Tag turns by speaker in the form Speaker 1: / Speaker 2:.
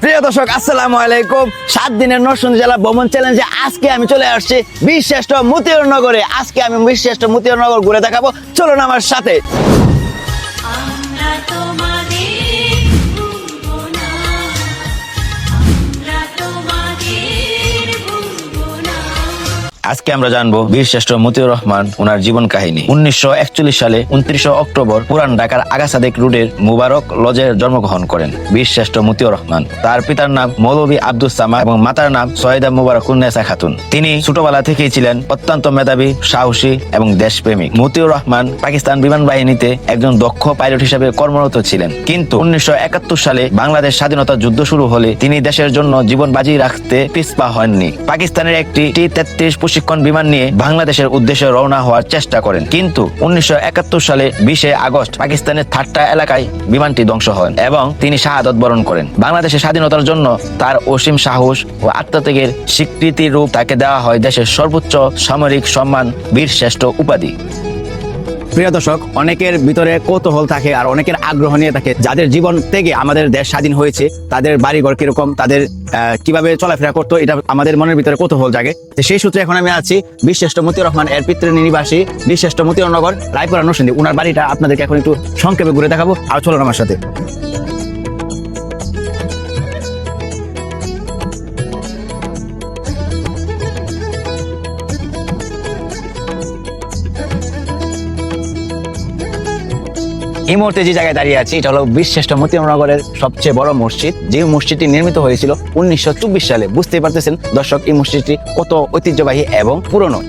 Speaker 1: প্রিয় দর্শক আসসালামু আলাইকুম। 7 দিনের নরসিংদী জেলা ভ্রমণ চ্যালেঞ্জে আজকে আমি চলে আসছি বীরশ্রেষ্ঠ মতিউর নগরে। আজকে আমি বীরশ্রেষ্ঠ মতিউর নগর ঘুরে দেখাবো, চলুন আমার সাথে। আজকে আমরা জানবো বীরশ্রেষ্ঠ মতিউর রহমান ওনার জীবন কাহিনী। 1941 সালে 29 অক্টোবর পুরান ঢাকার আগাসাদেক রোডের মুবারক লজে জন্মগ্রহণ করেন বীরশ্রেষ্ঠ মতিউর রহমান। তার পিতার নাম মৌলভী আব্দুস সামাদ এবং মাতার নাম সৈয়দা মুবারকুন্নেসা খাতুন। তিনি ছোটবেলা থেকেই ছিলেন অত্যন্ত মেধাবী, সাহসী এবং দেশপ্রেমিক। মতিউর রহমান পাকিস্তান বিমান বাহিনীতে একজন দক্ষ পাইলট হিসেবে কর্মরত ছিলেন, কিন্তু 1971 সালে বাংলাদেশ স্বাধীনতা যুদ্ধ শুরু হলে তিনি দেশের জন্য জীবন বাজি রাখতে পিছপা হননি। পাকিস্তানের একটি T-33 প্রশিক্ষণ বিমান নিয়ে বাংলাদেশের উদ্দেশ্যে রওনা হওয়ার চেষ্টা করেন, কিন্তু 1971 সালে 20 আগস্ট পাকিস্তানের থাট্টা এলাকায় বিমানটি ধ্বংস হয় এবং তিনি শাহাদত বরণ করেন। বাংলাদেশের স্বাধীনতার জন্য তার অসীম সাহস ও আত্মত্যাগের স্বীকৃতি রূপ তাকে দেওয়া হয় দেশের সর্বোচ্চ সামরিক সম্মান বীরশ্রেষ্ঠ উপাধি। প্রিয় দর্শক, অনেকের ভিতরে কৌতূহল থাকে আর অনেকের আগ্রহ নিয়ে থাকে যাদের জীবন থেকে আমাদের দেশ স্বাধীন হয়েছে, তাদের বাড়িঘর কিরকম, তাদের কিভাবে চলাফেরা করতো, এটা আমাদের মনের ভিতরে কৌতূহল জাগে। তো সেই সূত্রে এখন আমি আছি বীরশ্রেষ্ঠ মতিউর রহমান এর পিতৃনিবাসী বীরশ্রেষ্ঠ মতিউর নগর রায়পুরা নরসিংদী। উনার বাড়িটা আপনাদেরকে এখন একটু সংক্ষেপে ঘুরে দেখাবো, আর চলুন আমার সাথে। এই মুহূর্তে যে জায়গায় দাঁড়িয়ে আছি এটা হলো বীরশ্রেষ্ঠ মতিউর নগরের সবচেয়ে বড় মসজিদ, যে মসজিদটি নির্মিত হয়েছিল 1924 সালে। বুঝতেই পারতেছেন দর্শক এই মসজিদটি কত ঐতিহ্যবাহী এবং পুরনো।